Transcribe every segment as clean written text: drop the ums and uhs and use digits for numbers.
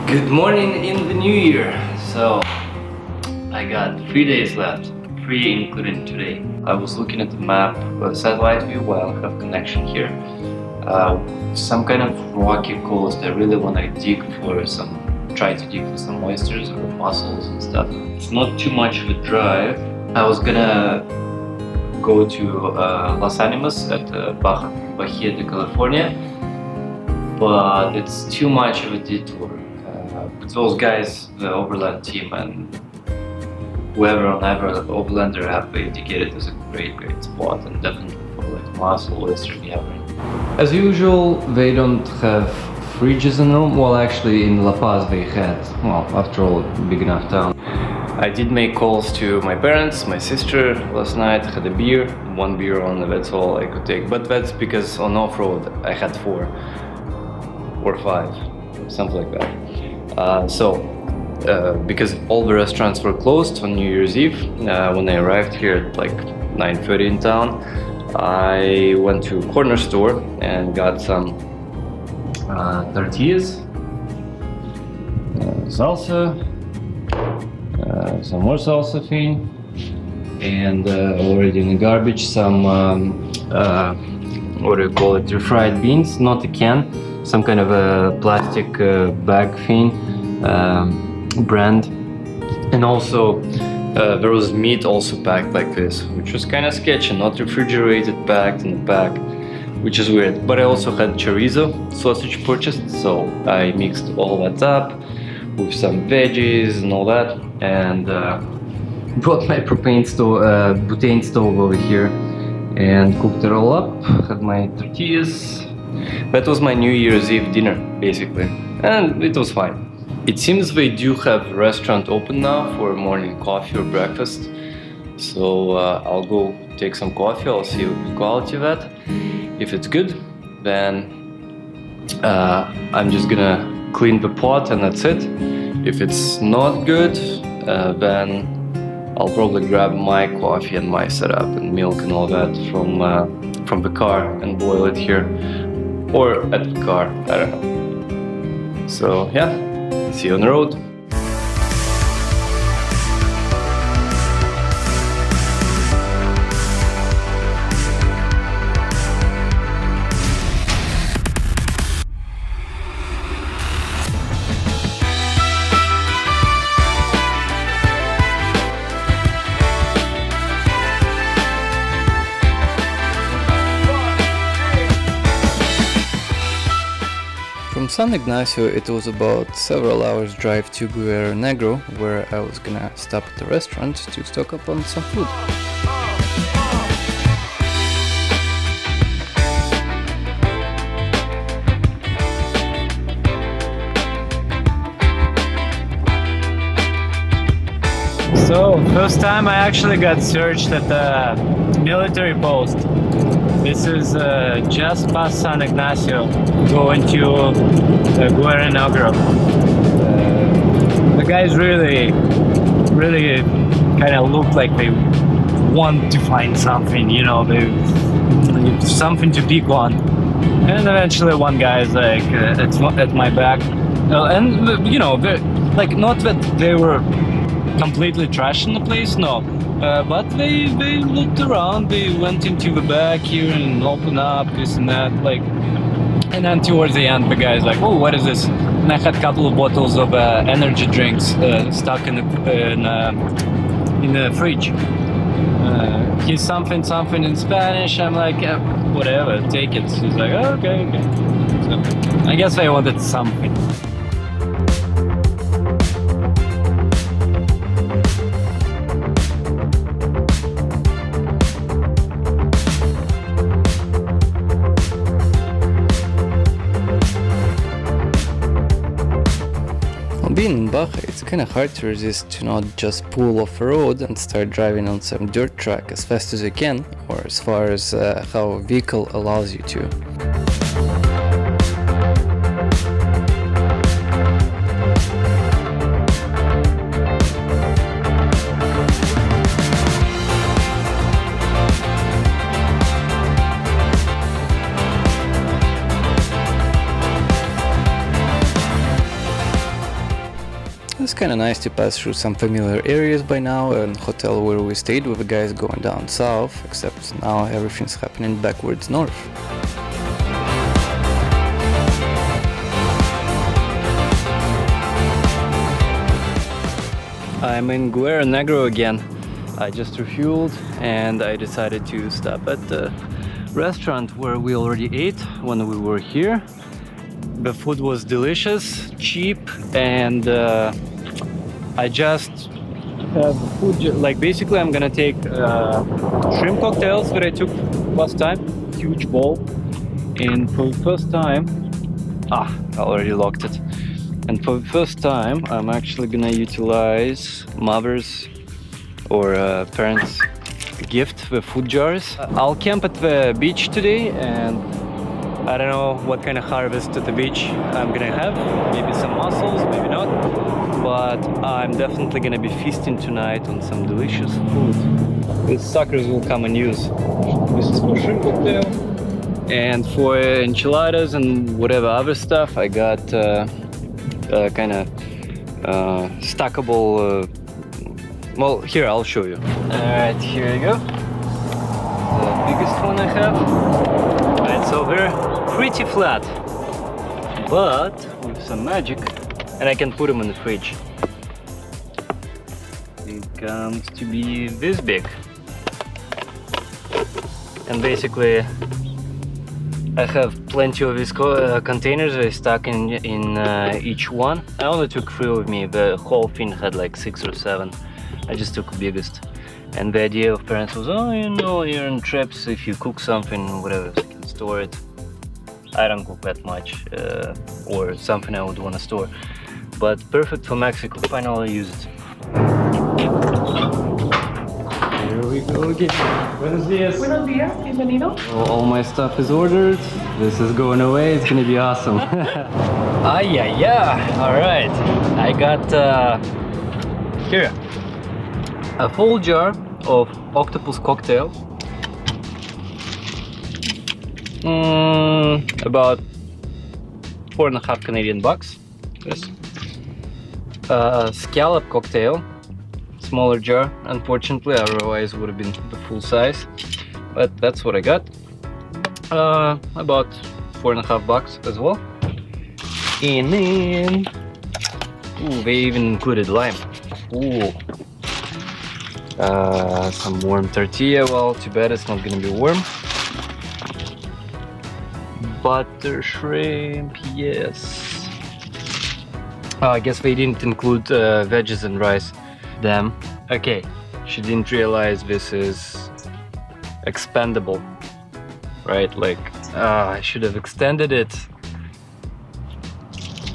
Good morning in the new year. So I got 3 days left, 3 including today. I was looking at the map, satellite view, while I have connection here. Some kind of rocky coast. I really want to try to dig for some oysters or mussels and stuff. It's not too much of a drive. I was gonna go to Los Animas at Baja California, but it's too much of a detour. Those guys, the Overland team, and whoever on Overlander have indicated is a great spot, and definitely for like mussel, oyster gathering. As usual, they don't have fridges in the room. Well, actually in La Paz they had. Well, after all, big enough town. I did make calls to my parents, my sister last night, had a beer, 1 beer only, that's all I could take. But that's because on off-road I had 4 or 5, something like that. Because all the restaurants were closed on New Year's Eve, when I arrived here at like 9:30 in town, I went to a corner store and got some tortillas, salsa, some more salsa thing, and already in the garbage some what do you call it, refried beans, not a can, some kind of a plastic bag thing, brand. And also there was meat also packed like this, which was kind of sketchy, not refrigerated, packed in the bag, which is weird. But I also had chorizo sausage purchased, so I mixed all that up with some veggies and all that, and brought my propane stove, butane stove over here and cooked it all up. Had my tortillas. That was my New Year's Eve dinner, basically, and it was fine. It seems they do have a restaurant open now for morning coffee or breakfast, so I'll go take some coffee. I'll see the quality of that. If it's good, then I'm just gonna clean the pot and that's it. If it's not good, then I'll probably grab my coffee and my setup and milk and all that from the car and boil it here, or at the car, I don't know. So yeah, see you on the road. From San Ignacio it was about several hours drive to Guerrero Negra, where I was gonna stop at the restaurant to stock up on some food. So, first time I actually got searched at the military post. This is just past San Ignacio, going to Guerrero Negra. The guys really kind of look like they want to find something, you know, they something to pick on. And eventually one guy is like at my back, and you know, like, not that they were completely trashing the place, no. But they looked around, they went into the back here and opened up this and that, like, and then towards the end the guy's like, oh, what is this? And I had a couple of bottles of energy drinks stuck in the fridge. He's something in Spanish. I'm like, yeah, whatever, take it. He's like, oh, okay. So I guess I wanted something. Being in Baja, it's kinda hard to resist to not just pull off a road and start driving on some dirt track as fast as you can, or as far as how a vehicle allows you to. It's kind of nice to pass through some familiar areas by now, and hotel where we stayed with the guys going down south, except now everything's happening backwards north. I'm in Guerrero Negra again. I just refueled and I decided to stop at the restaurant where we already ate when we were here. The food was delicious, cheap, and I just have food, like basically I'm gonna take shrimp cocktails that I took last time, huge bowl, and for the first time, I already locked it. And for the first time, I'm actually gonna utilize mother's or parents' gift, the food jars. I'll camp at the beach today, and I don't know what kind of harvest at the beach I'm gonna have. Maybe some mussels, maybe not. But I'm definitely gonna be feasting tonight on some delicious food. These suckers will come in use. This is for shrimp cocktail. And for enchiladas and whatever other stuff, I got kind of stackable. Well, here I'll show you. Alright, here you go. The biggest one I have. Right, so they're pretty flat, but with some magic, and I can put them in the fridge. It comes to be this big, and basically I have plenty of these containers. I stuck in each one. I only took 3 with me. The whole thing had like 6 or 7. I just took the biggest. And the idea of parents was, oh, you know, you're on trips, if you cook something, whatever, you can store it. I don't cook that much, or something I would want to store. But perfect for Mexico, finally use it. Here we go again. Buenos dias. Buenos días, bienvenido. All my stuff is ordered. This is going away, it's gonna be awesome. Yeah. All right. I got here a full jar of octopus cocktail. About $4.50 Canadian bucks. This scallop cocktail, smaller jar, unfortunately, otherwise would have been the full size, but that's what I got. About $4.50 as well. And then, ooh, they even included lime. Ooh. Some warm tortilla. Well, too bad it's not gonna be warm. Butter shrimp, yes. Oh, I guess they didn't include veggies and rice. Damn. Okay, she didn't realize this is expandable, right? Like, I should have extended it.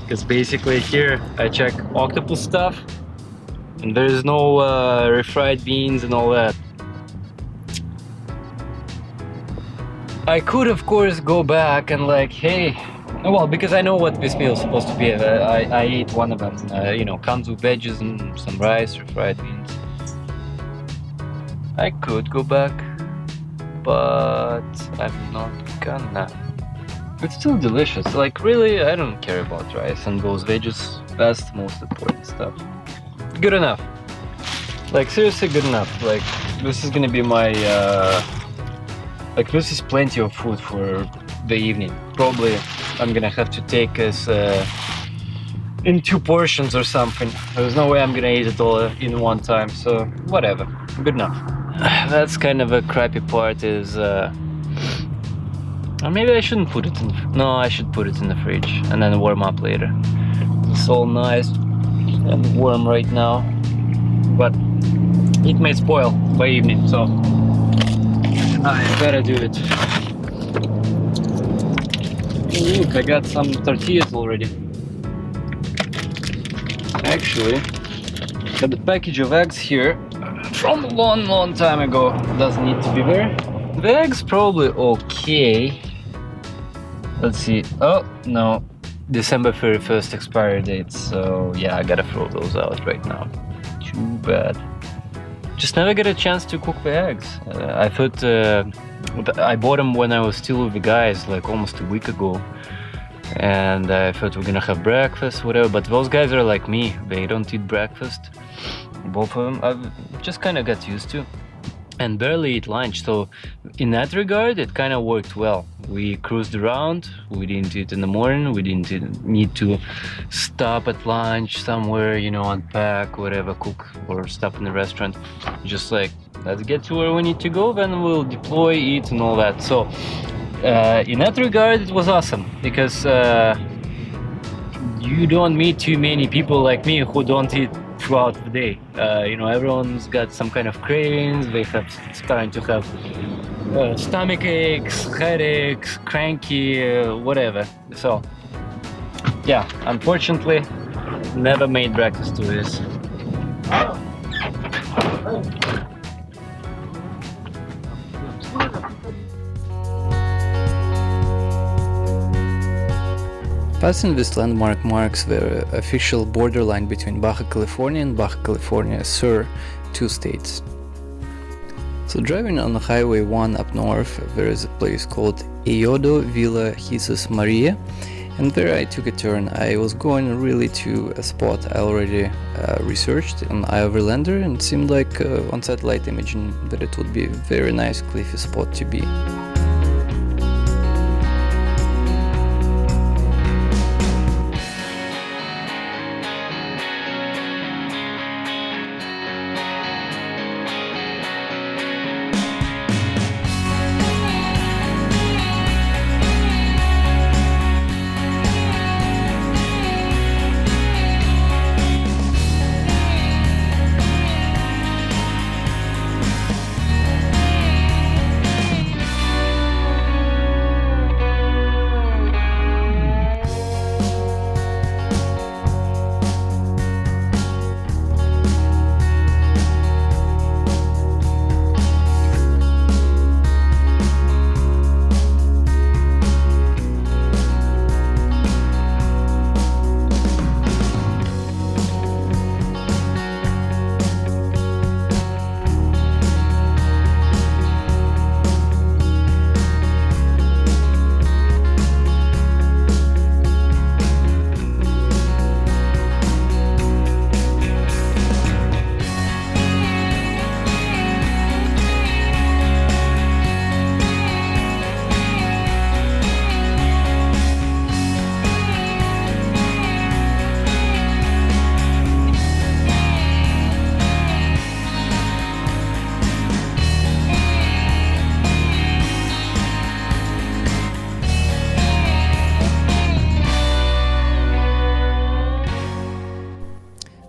Because basically here I check octopus stuff, and there is no refried beans and all that. I could, of course, go back and like, hey, well, because I know what this meal is supposed to be. I ate one of them. You know, comes with veggies and some rice, refried beans. I could go back, but I'm not gonna. It's still delicious. Like, really, I don't care about rice and those veggies. That's the most important stuff. Good enough. Like, seriously, good enough. Like, this is gonna be my like, this is plenty of food for the evening. Probably I'm gonna have to take us in 2 portions or something. There's no way I'm gonna eat it all in one time, so whatever, good enough. That's kind of a crappy part is, or maybe I shouldn't put it in, no, I should put it in the fridge and then warm up later. It's all nice and warm right now, but it may spoil by evening, so I better do it. Look, I got some tortillas already. Actually, got a package of eggs here from a long time ago. Doesn't need to be there. The eggs probably okay. Let's see. Oh, no. December 31st expiry date. So yeah, I gotta throw those out right now. Too bad. Just never get a chance to cook the eggs. I thought I bought them when I was still with the guys, like almost a week ago. and I thought we're gonna have breakfast, whatever, but those guys are like me, they don't eat breakfast, both of them. I've just kind of got used to and barely eat lunch, so in that regard it kind of worked well. We cruised around, we didn't eat in the morning, we didn't need to stop at lunch somewhere, you know, unpack, whatever, cook or stop in the restaurant. Just like, let's get to where we need to go, then we'll deploy, eat and all that. So in that regard it was awesome, because you don't meet too many people like me who don't eat throughout the day. You know, everyone's got some kind of cravings, they have starting to have stomach aches, headaches, cranky, whatever. So yeah, unfortunately never made breakfast to this. Passing this landmark marks the official borderline between Baja California and Baja California Sur, two states. So driving on Highway 1 up north, there is a place called Eyodo Villa Jesus Maria, and there I took a turn. I was going really to a spot I already researched on iOverlander, and it seemed like on satellite imaging that it would be a very nice cliffy spot to be.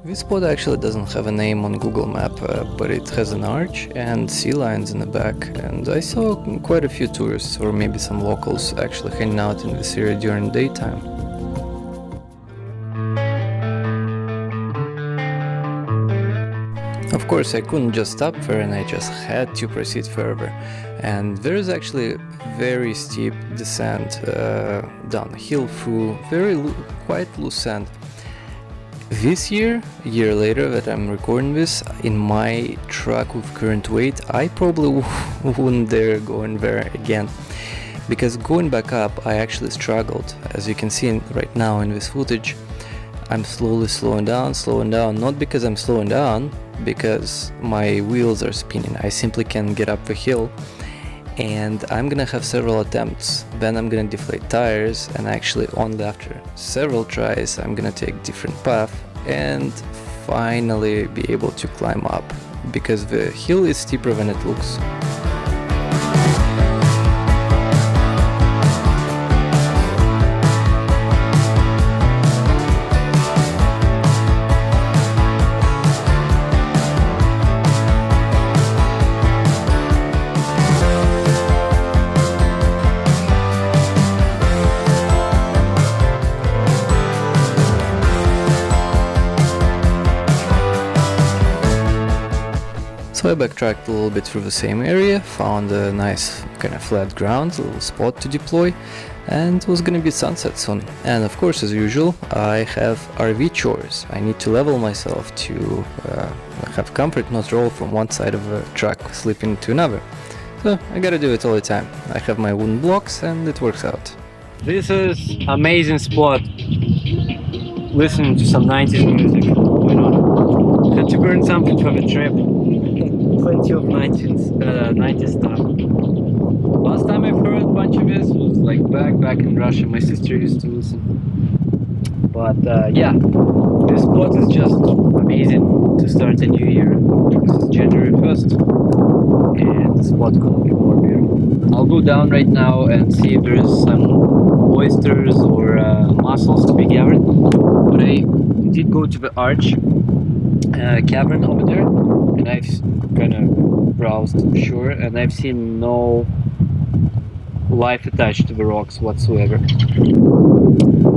This spot actually doesn't have a name on Google Map, but it has an arch and sea lions in the back, and I saw quite a few tourists or maybe some locals actually hanging out in this area during daytime. Of course, I couldn't just stop there, and I just had to proceed further. And there is actually a very steep descent downhill through quite loose sand. This year, a year later that I'm recording this, in my truck with current weight, I probably wouldn't dare going there again. Because going back up, I actually struggled. As you can see right now in this footage, I'm slowly slowing down, not because I'm slowing down, because my wheels are spinning. I simply can't get up the hill, and I'm gonna have several attempts. Then I'm gonna deflate tires, and actually only after several tries I'm gonna take different path and finally be able to climb up, because the hill is steeper than it looks. So I backtracked a little bit through the same area, found a nice kind of flat ground, a little spot to deploy, and it was gonna be sunset soon. And of course, as usual, I have RV chores. I need to level myself to have comfort, not roll from one side of a truck sleeping to another. So I gotta do it all the time. I have my wooden blocks and it works out. This is amazing spot. Listening to some 90s music. Why not? Had to burn something for the trip. Plenty of 90s stuff. Last time I've heard a bunch of this was like back in Russia. My sister used to listen. But yeah, this spot is just amazing to start a new year. This is January 1st, and the spot gonna be more beautiful. I'll go down right now and see if there is some oysters or mussels to be gathered. But I did go to the arch cavern over there, and I've kind of browsed the shore, and I've seen no life attached to the rocks whatsoever.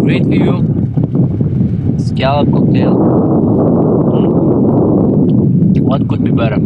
Great view. Scallop cocktail. What could be better?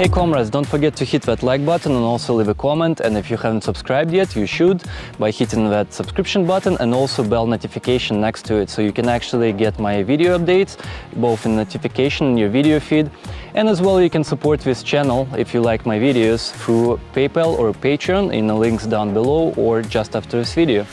Hey comrades, don't forget to hit that like button and also leave a comment, and if you haven't subscribed yet, you should by hitting that subscription button and also bell notification next to it, so you can actually get my video updates both in notification in your video feed, and as well you can support this channel if you like my videos through PayPal or Patreon in the links down below or just after this video.